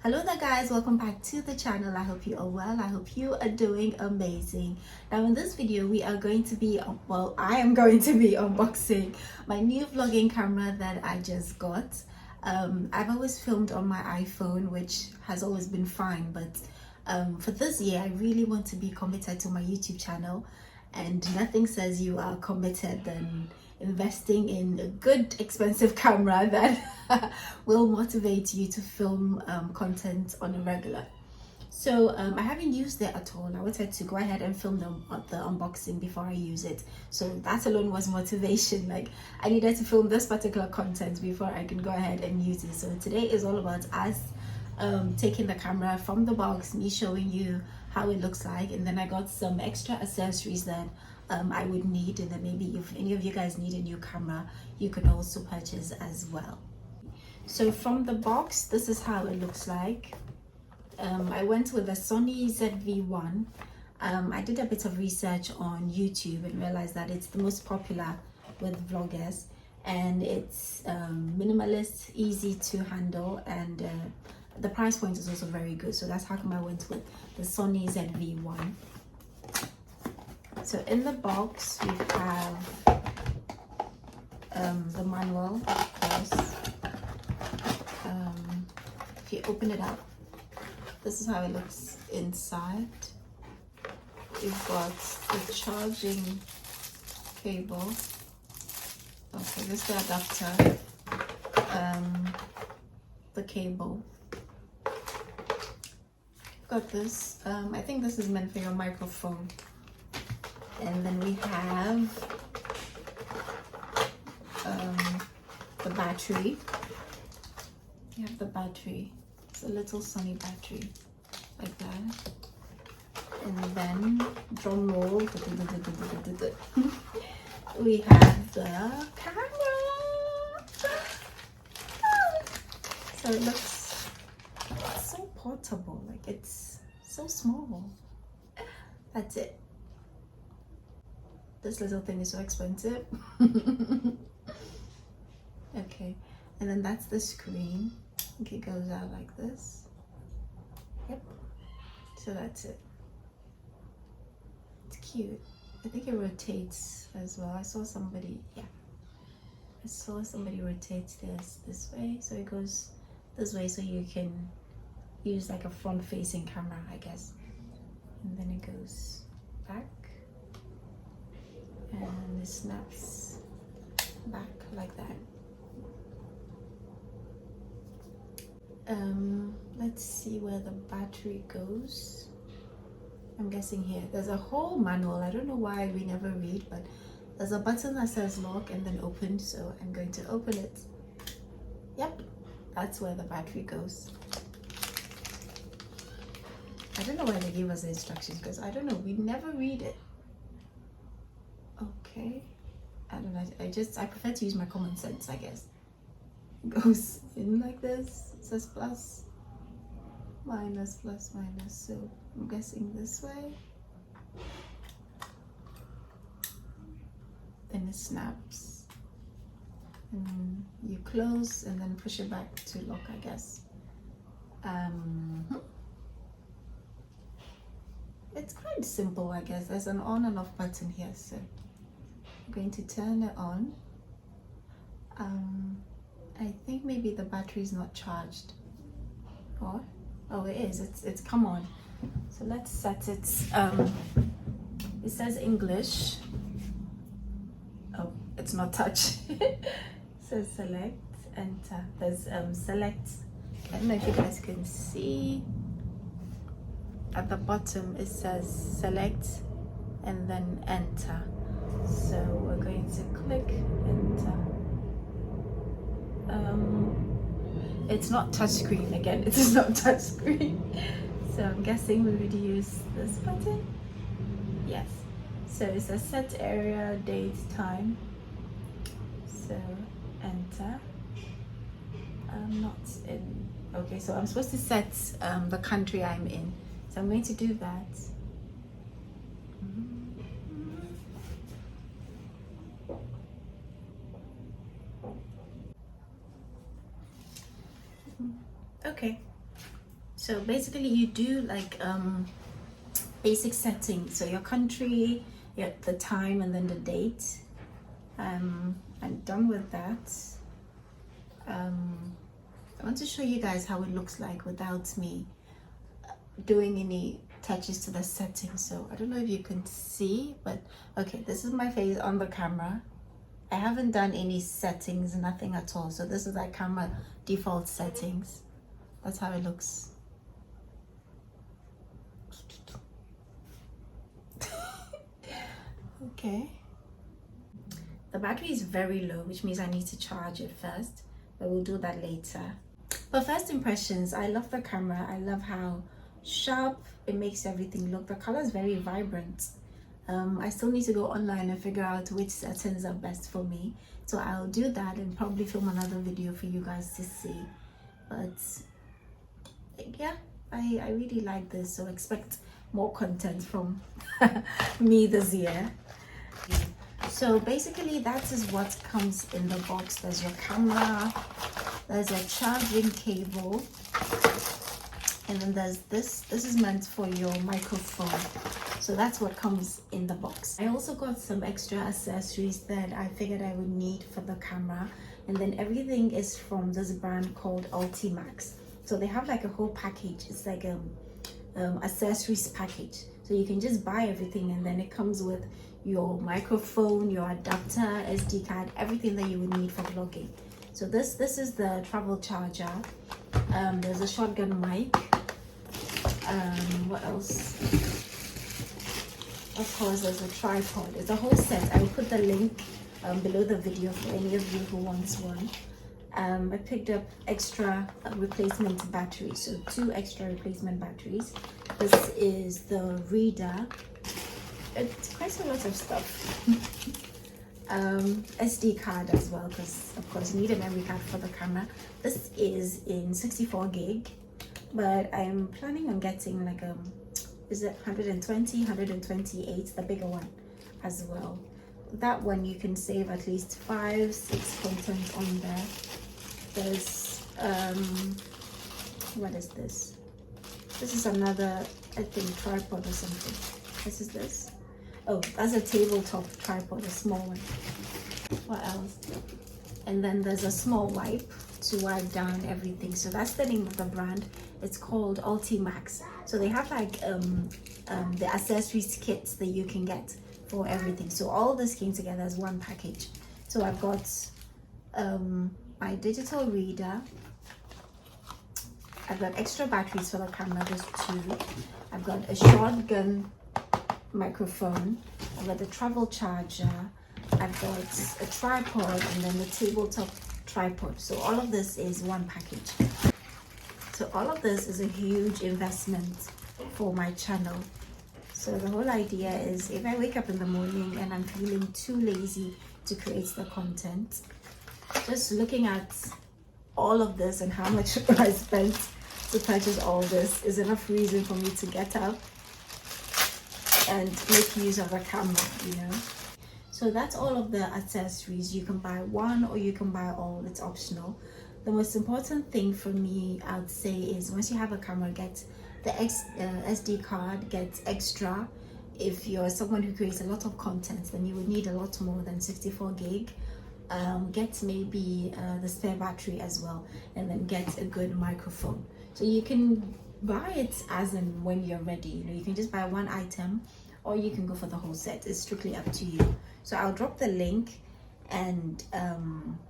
Hello there guys, welcome back to the channel. I hope you are well. I hope you are doing amazing. Now in this video we are going to be I am going to be unboxing my new vlogging camera that I just got. I've always filmed on my iPhone, which has always been fine, but for this year I really want to be committed to my YouTube channel, and nothing says you are committed than investing in a good expensive camera that will motivate you to film content on a regular. So I haven't used it at all. I wanted to go ahead and film the unboxing before I use it, so that alone was motivation. Like, I needed to film this particular content before I can go ahead and use it. So today is all about us taking the camera from the box, me showing you how it looks like, and then I got some extra accessories that I would need, and then maybe if any of you guys need a new camera, you can also purchase as well. So from the box, this is how it looks like. I went with the Sony ZV-1. I did a bit of research on YouTube and realized that it's the most popular with vloggers, and it's minimalist, easy to handle, and the price point is also very good. So that's how come I went with the Sony ZV-1. So in the box we have the manual, of course. If you open it up, this is how it looks inside. We've got the charging cable. Okay, this is the adapter, the cable. We've got this, I think this is meant for your microphone. And then we have the battery. You have the battery. It's a little Sony battery, like that. And then, drum roll, we have the camera. So it looks so portable, like it's so small. That's it. This little thing is so expensive. Okay, and then that's the screen. Okay, it goes out like this. Yep, so that's it. It's cute. I think it rotates as well. I saw somebody rotates this way, so it goes this way, so you can use like a front facing camera, I guess. And then it goes back, and it snaps back like that. Let's see where the battery goes. I'm guessing here. There's a whole manual. I don't know why we never read, but there's a button that says lock and then open, so I'm going to open it. Yep, that's where the battery goes. I don't know why they gave us the instructions, because I don't know, we never read it. Okay, I don't know, I prefer to use my common sense, I guess. It goes in like this. It says plus, minus, plus, minus, so I'm guessing this way. Then it snaps, and you close and then push it back to lock, I guess. It's quite simple, I guess. There's an on and off button here, so I'm going to turn it on. I think maybe the battery is not charged. Or, oh, it is. It's come on. So let's set it. It says English. Oh, it's not touch. It says select, enter. There's select. I don't know if you guys can see. At the bottom it says select and then enter. So we're going to click enter. It's not touchscreen again. It is not touchscreen. So I'm guessing we would use this button. Yes. So it says set area, date, time. So enter. I'm not in. Okay, so I'm supposed to set the country I'm in. So I'm going to do that. Okay, So basically you do like basic settings, so your country, the time, and then the date. I'm done with that. I want to show you guys how it looks like without me doing any touches to the settings. So I don't know if you can see, but okay, this is my face on the camera. I haven't done any settings, nothing at all. So this is like camera default settings. That's how it looks. Okay. The battery is very low, which means I need to charge it first, but we'll do that later. But first impressions, I love the camera. I love how sharp it makes everything look. The color is very vibrant. I still need to go online and figure out which settings are best for me. So I'll do that and probably film another video for you guys to see. But yeah, I really like this. So expect more content from me this year. So basically that is what comes in the box. There's your camera, there's a charging cable, and then there's this is meant for your microphone. So that's what comes in the box. I also got some extra accessories that I figured I would need for the camera, and then everything is from this brand called Ultimaxx. So they have like a whole package. It's like accessories package, so you can just buy everything, and then it comes with your microphone, your adapter, SD card, everything that you would need for vlogging. So this is the travel charger. There's a shotgun mic. What else? Of course, there's a tripod. It's a whole set. I will put the link below the video for any of you who wants one. I picked up extra replacement batteries, so 2 extra replacement batteries. This is the reader. It's quite a lot of stuff. SD card as well, because of course you need a memory card for the camera. This is in 64 gig, but I'm planning on getting like is it 120, 128, the bigger one as well. That one you can save at least 5-6 content on there. There's what is this? This is another, I think, tripod or something. This is this. Oh, that's a tabletop tripod, a small one. What else? And then there's a small wipe to wipe down everything. So that's the name of the brand. It's called Ultimaxx. So they have like the accessories kits that you can get for everything. So all this came together as one package. So I've got my digital reader. I've got extra batteries for the camera, just 2. I've got a shotgun microphone. I've got the travel charger. I've got a tripod, and then the tabletop tripod. So all of this is one package. So all of this is a huge investment for my channel. So the whole idea is, if I wake up in the morning and I'm feeling too lazy to create the content, just looking at all of this and how much I spent to purchase all this is enough reason for me to get up and make use of a camera, you know. So that's all of the accessories. You can buy one or you can buy all, it's optional. The most important thing for me, I would say, is once you have a camera, get the SD card, get extra. If you're someone who creates a lot of content, then you would need a lot more than 64 gig. Get maybe the spare battery as well, and then get a good microphone. So you can buy it as and when you're ready. You know, you can just buy one item, or you can go for the whole set. It's strictly up to you. So I'll drop the link, and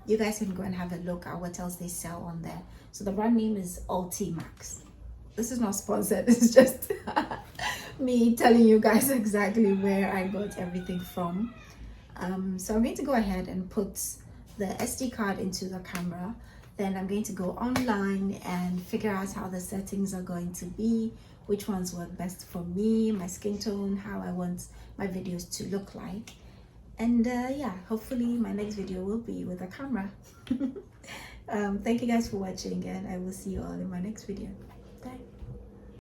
you guys can go and have a look at what else they sell on there. So the brand name is Ultimaxx. This is not sponsored, it's just me telling you guys exactly where I got everything from. So I'm going to go ahead and put the SD card into the camera. Then I'm going to go online and figure out how the settings are going to be, which ones work best for me, my skin tone, how I want my videos to look like. And yeah, hopefully my next video will be with a camera. Thank you guys for watching, and I will see you all in my next video. Bye.